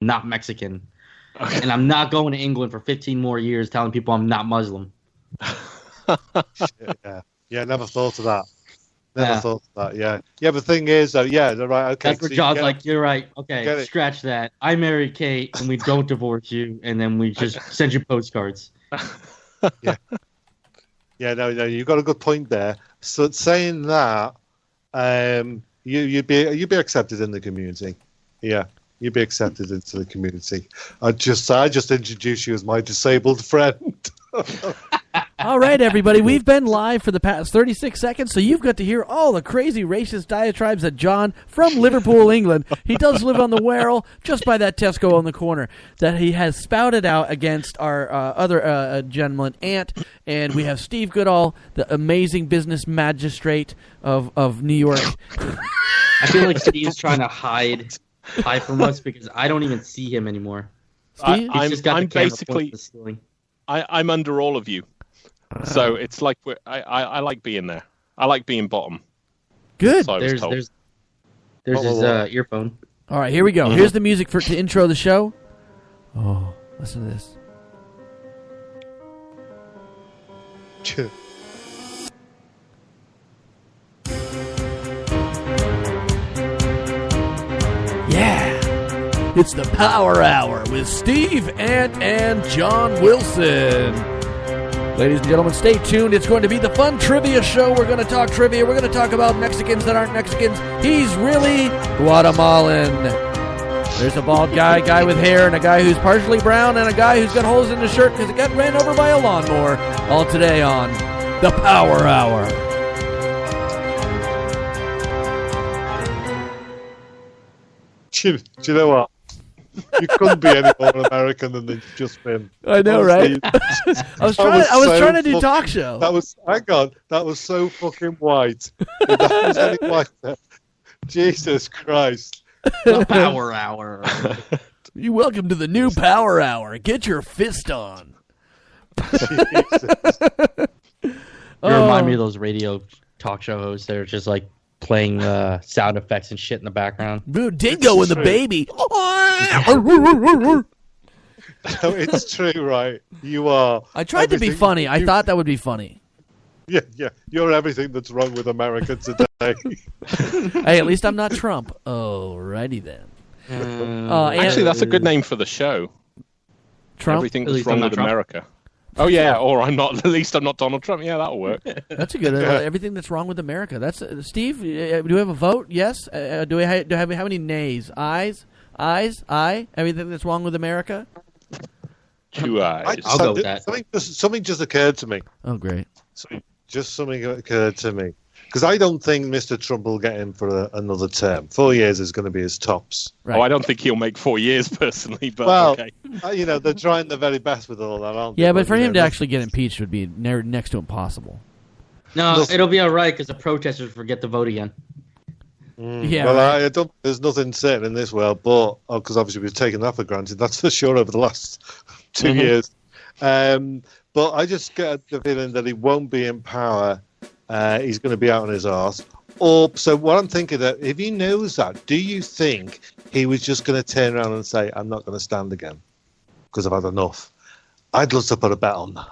not Mexican. Okay. And I'm not going to England for 15 more years telling people I'm not Muslim. Yeah, never thought of that. Never thought of that, yeah. Yeah, but the thing is, they're right, okay. That's where John's like, you're right. Okay, scratch that. I married Kate, and we don't divorce you, and then we just send you postcards. Yeah. Yeah, no, you've got a good point there. So saying that, you'd be accepted in the community. Yeah, you'd be accepted into the community. I just introduced you as my disabled friend. All right, everybody. We've been live for the past 36 seconds, so you've got to hear all the crazy racist diatribes that John, from Liverpool, England, he does live on the Wirral, just by that Tesco on the corner, that he has spouted out against our other gentleman, Ant, and we have Steve Goodall, the amazing business magistrate of New York. I feel like Steve's trying to hide from us because I don't even see him anymore. Steve? I'm basically... I'm under all of you. So it's like I like being there. I like being bottom. Good. So there's his earphone. All right, here we go. Mm-hmm. Here's the music to intro the show. Oh, listen to this. Yeah. It's the Power Hour with Steve, Ant, and John Wilson. Ladies and gentlemen, stay tuned. It's going to be the fun trivia show. We're going to talk trivia. We're going to talk about Mexicans that aren't Mexicans. He's really Guatemalan. There's a bald guy with hair, and a guy who's partially brown, and a guy who's got holes in his shirt because he got ran over by a lawnmower. All today on the Power Hour. Do you know what? You couldn't be any more American than they've just been. I know, right? I was trying to do talk show. That was so fucking white. If that was any whiter. Jesus Christ. The Power Hour. You're welcome to the new Power Hour. Get your fist on. You remind me of those radio talk show hosts that are just like playing sound effects and shit in the background. Dingo and the baby. No, it's true, right? You are. I tried to be funny. I thought that would be funny. Yeah. You're everything that's wrong with America today. Hey, at least I'm not Trump. Alrighty then. Actually, that's a good name for the show. Trump? Everything that's wrong with America. Oh yeah, or I'm not. At least I'm not Donald Trump. Yeah, that'll work. That's a good. Everything that's wrong with America. That's Steve. Do we have a vote? Yes. Do we have how many nays? Ayes. Aye. Everything that's wrong with America. 2 eyes. I'll go with that. Something just occurred to me. Oh, great. Something occurred to me. Because I don't think Mr. Trump will get in for another term. 4 years is going to be his tops. Right. Oh, I don't think he'll make 4 years personally, but okay. They're trying their very best with all that, aren't they? Yeah, but for him to actually get impeached would be next to impossible. No, it'll be all right because the protesters forget to vote again. Yeah. Well, right. There's nothing certain in this world, but because obviously we've taken that for granted. That's for sure over the last 2 years. But I just get the feeling that he won't be in power. He's going to be out on his arse. So what I'm thinking that if he knows that, do you think he was just going to turn around and say, "I'm not going to stand again because I've had enough"? I'd love to put a bet on that.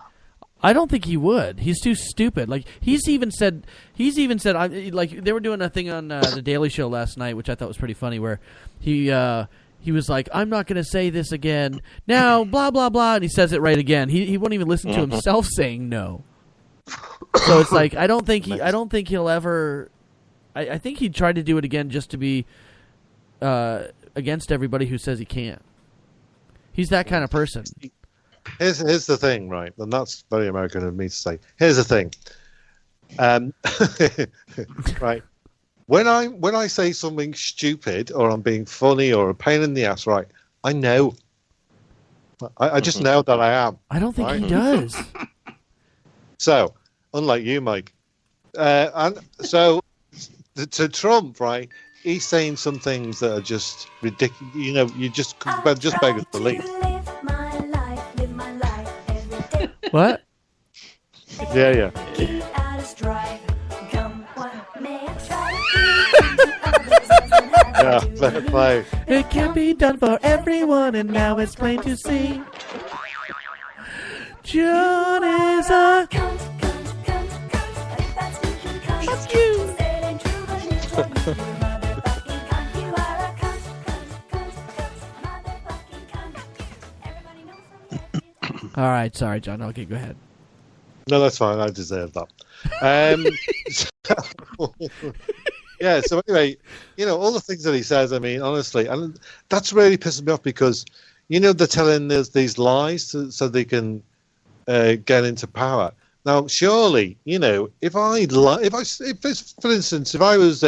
I don't think he would. He's too stupid. Like he's even said. Like they were doing a thing on the Daily Show last night, which I thought was pretty funny, where he was like, "I'm not going to say this again now." Blah blah blah, and he says it right again. He won't even listen to himself saying no. So it's like I don't think he'll ever. I think he tried to do it again just to be against everybody who says he can't. He's that kind of person. Here's the thing, right? And that's very American of me to say. Here's the thing, right? When I say something stupid or I'm being funny or a pain in the ass, right? I know. I just know that I am. I don't think he does. So, unlike you, Mike, and so to Trump, right? He's saying some things that are just ridiculous. You know, you just beggars belief. What? Yeah. Yeah, fair play. It can't be done for everyone, and now it's plain to see. John is a... Fuck you. All right, sorry, John. Okay, go ahead. No, that's fine. I deserve that. Yeah, so anyway, all the things that he says, I mean, honestly, and that's really pissing me off because, they're telling us these lies so they can get into power. Now, surely, if for instance, if I was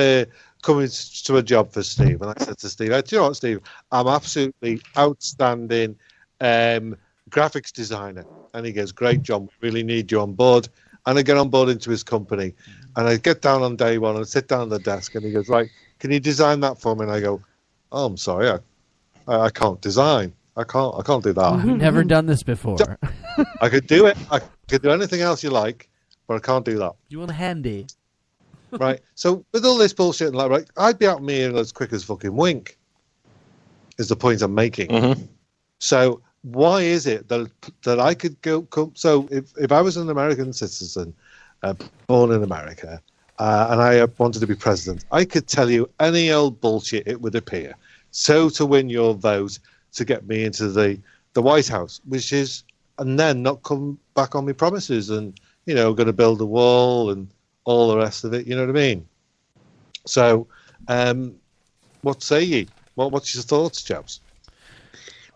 coming to a job for Steve and I said to Steve, do you know what, Steve, I'm absolutely outstanding graphics designer. And he goes, great job, really need you on board. And I get on board into his company. And I get down on day one and sit down at the desk and he goes, right, can you design that for me? And I go, oh, I'm sorry, I can't design. I can't do that. I've never done this before. I could do it. I could do anything else you like, but I can't do that. You want a handy? Right. So with all this bullshit, right, I'd be out me as quick as fucking wink. Is the point I'm making? Mm-hmm. So why is it that I could go? So if I was an American citizen, born in America, and I wanted to be president, I could tell you any old bullshit it would appear. So to win your vote, to get me into the White House, which is, and then not come back on my promises and, going to build a wall and all the rest of it. You know what I mean? So, what say ye? What's your thoughts, chaps?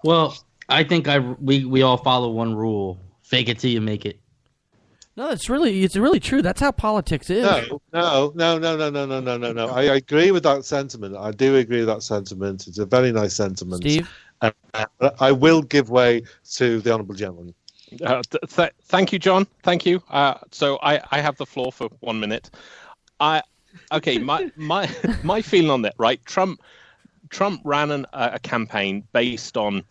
Well, I think we all follow one rule: fake it till you make it. No, it's really true. That's how politics is. No. I agree with that sentiment. I do agree with that sentiment. It's a very nice sentiment. Steve? I will give way to the honourable gentleman. Thank you, John. Thank you. So I have the floor for 1 minute. My feeling on that, right? Trump ran a campaign based on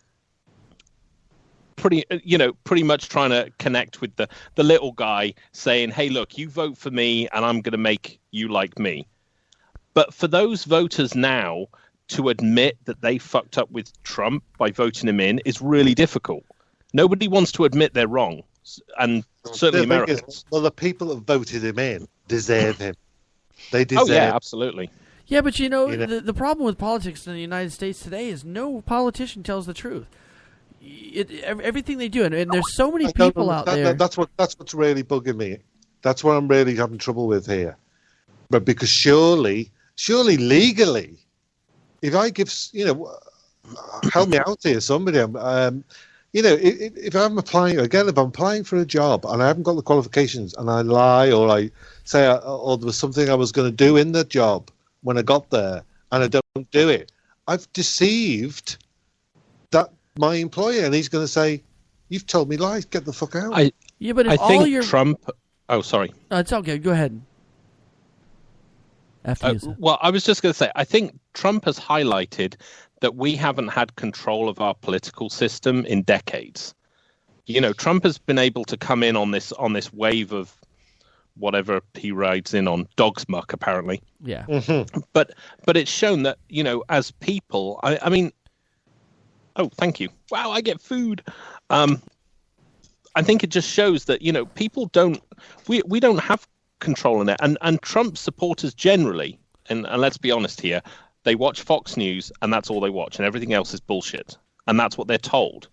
pretty much trying to connect with the little guy, saying, hey, look, you vote for me and I'm going to make you like me. But for those voters now to admit that they fucked up with Trump by voting him in is really difficult. Nobody wants to admit they're wrong. And certainly Americans. The people that voted him in deserve him. They deserve. Oh, yeah, absolutely. Yeah, but the problem with politics in the United States today is no politician tells the truth. Everything they do, and there's so many people out there. That's what's really bugging me. That's what I'm really having trouble with here. But because surely legally, if I give, help me out here, somebody. If I'm applying for a job and I haven't got the qualifications and I lie or I say or there was something I was going to do in the job when I got there and I don't do it, I've deceived my employer, and he's going to say, "You've told me lies. Get the fuck out." I think Trump. Oh, sorry. It's okay. Go ahead. Well, I was just going to say, I think Trump has highlighted that we haven't had control of our political system in decades. Trump has been able to come in on this wave of whatever he rides in on, dog's muck, apparently. Yeah. Mm-hmm. But it's shown that as people, I mean. Oh, thank you. Wow, I get food. I think it just shows that, people we don't have control in it. And Trump supporters generally, and let's be honest here, they watch Fox News and that's all they watch and everything else is bullshit. And that's what they're told.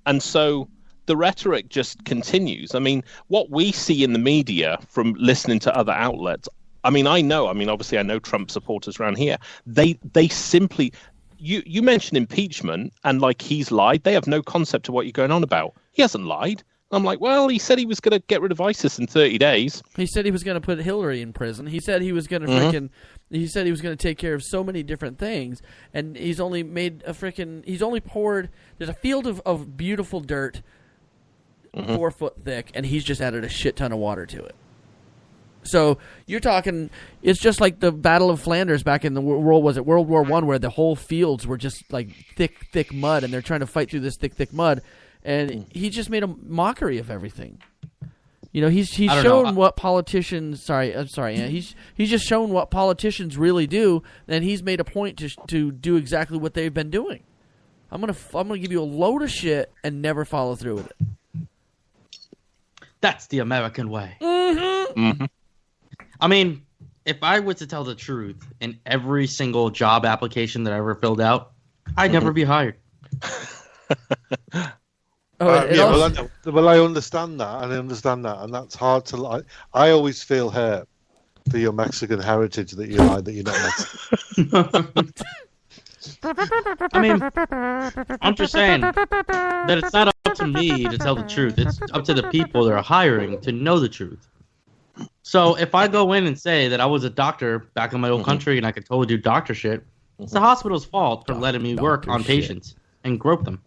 And so the rhetoric just continues. I mean, what we see in the media from listening to other outlets, obviously I know Trump supporters around here. They simply... You mentioned impeachment and he's lied. They have no concept of what you're going on about. He hasn't lied. I'm like, well, he said he was going to get rid of ISIS in 30 days. He said he was going to put Hillary in prison. He said he was going to he said he was going to take care of so many different things. And he's only made he's only poured, there's a field of beautiful dirt, 4 foot thick, and he's just added a shit ton of water to it. So you're talking, it's just like the Battle of Flanders back in the World War I, where the whole fields were just like thick mud, and they're trying to fight through this thick mud, and he just made a mockery of everything. You know, he's I don't shown know. what politicians. I'm sorry, Ant. He's just shown what politicians really do, and he's made a point to do exactly what they've been doing. I'm gonna give you a load of shit and never follow through with it. That's the American way. Mm-hmm. I mean, if I was to tell the truth in every single job application that I ever filled out, I'd never be hired. Well, I understand that, and that's hard to like. I always feel hurt for your Mexican heritage that you like that you're not Mexican. I mean, I'm just saying that it's not up to me to tell the truth. It's up to the people that are hiring to know the truth. So if I go in and say that I was a doctor back in my old country and I could totally do doctor shit, it's the hospital's fault for letting me work on patients and grope them.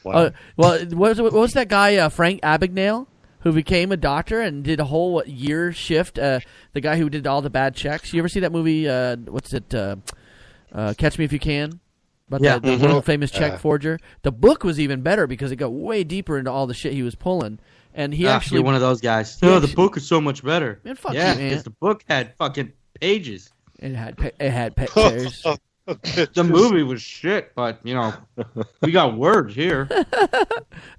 Wow. What was that guy, Frank Abagnale, who became a doctor and did a whole year shift? The guy who did all the bad checks. You ever see that movie? What's it? Catch Me If You Can. About the world famous check forger. The book was even better because it got way deeper into all the shit he was pulling. And he actually you're one of those guys. No, the book is so much better. Man, fuck yeah, you, man. because the book had fucking pages. It had pictures. The movie was shit, but you know, we got words here.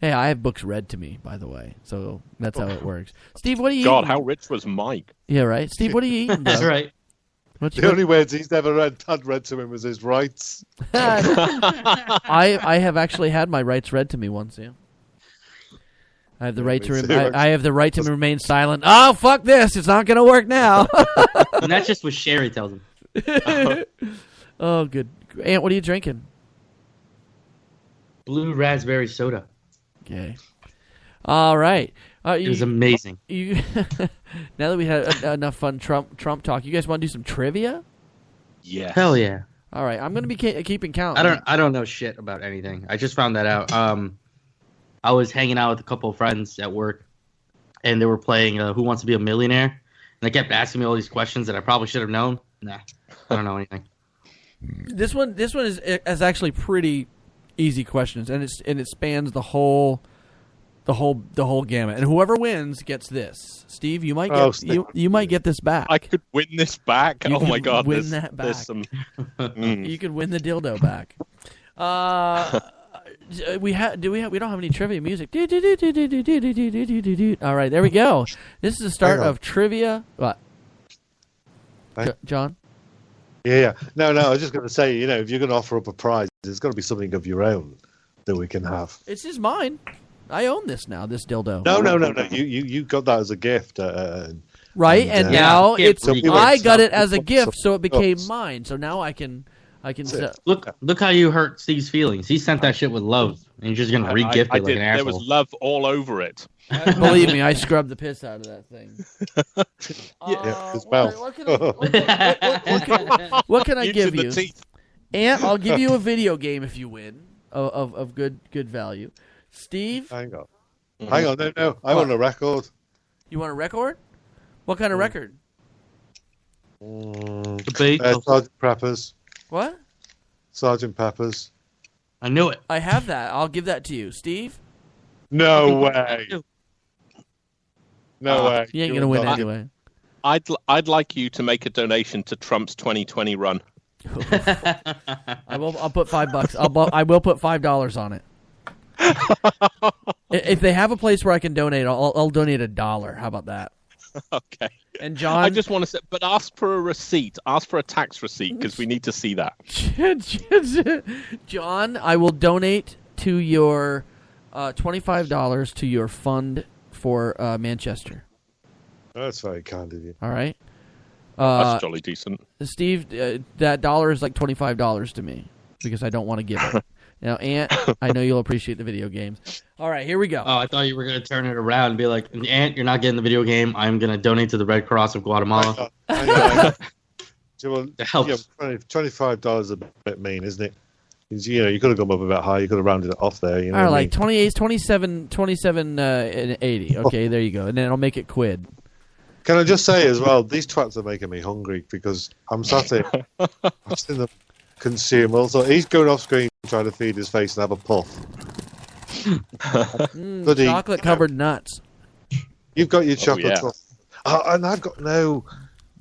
Hey, I have books read to me, by the way, so that's how it works. Steve, what are you God, eating? how rich was Mike? Yeah, right. Steve, what are you eating? That's right. The only words he's never had read to him was his rights. I have actually had my rights read to me once. Yeah, I have the right to. I have the right to remain silent. Oh, fuck this! It's not going to work now. And that's just what Sherry tells him. Oh, good. Ant, what are you drinking? Blue raspberry soda. Okay. All right. It was amazing. Now that we had enough fun Trump talk, you guys want to do some trivia? Yeah. Hell yeah. All right. I'm going to be keeping count. I don't know shit about anything. I just found that out. I was hanging out with a couple of friends at work, and they were playing Who Wants to Be a Millionaire, and they kept asking me all these questions that I probably should have known. Nah, I don't know anything. This one is actually pretty easy questions, and it spans the whole gamut. And whoever wins gets this. Steve, you might get you might get this back. I could win this back. You oh my could God! win that back. There's some. You could win the dildo back. We don't have any trivia music. All right, there we go. This is the start of trivia. What? John? Yeah. No, I was just going to say, you know, if you're going to offer up a prize, there's got to be something of your own that we can have. It's just mine. I own this now, this dildo. No. You got that as a gift. Right, and now it's I got it as a gift, so it became mine. So now I can Look how you hurt Steve's feelings. He sent that shit with love, and you're just gonna re-gift it like an asshole. There was love all over it. Believe me, I scrubbed the piss out of that thing. His mouth. What can I give you? Teeth. Ant, I'll give you a video game if you win of good value. Steve, hang on. No. I want a record. You want a record? What kind of record? Sergeant Pepper's. What? Sergeant Pepper's. I knew it. I have that. I'll give that to you, Steve. No way. No way. You ain't gonna win anyway. I'd like you to make a donation to Trump's 2020 run. I will. I'll put $5. I will put $5 on it. If they have a place where I can donate, I'll donate $1. How about that? Okay. And John, I just want to say, but ask for a receipt. Ask for a tax receipt because we need to see that. John, I will donate to your $25 to your fund for Manchester. That's very kind of you. All right. That's jolly decent. Steve, that $1 is like $25 to me because I don't want to give it. Now, Ant, I know you'll appreciate the video games. All right, here we go. Oh, I thought you were going to turn it around and be like, Ant, you're not getting the video game. I'm going to donate to the Red Cross of Guatemala. That helps. $25 is a bit mean, isn't it? You know, you could have gone up a bit higher. You could have rounded it off there. You know all right, like 27 and 80. Okay, there you go. And then I'll make it quid. Can I just say as well, these twats are making me hungry because I'm sat here watching them consume. Also, he's going off screen trying to feed his face and have a puff. Chocolate-covered nuts. You've got your chocolate yeah. truffle. And I've got no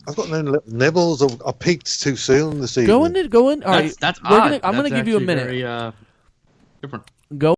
little nibbles. I peaked too soon this evening. Go in. All right, That's I'm odd. gonna give you a That's minute. actually very, different. Go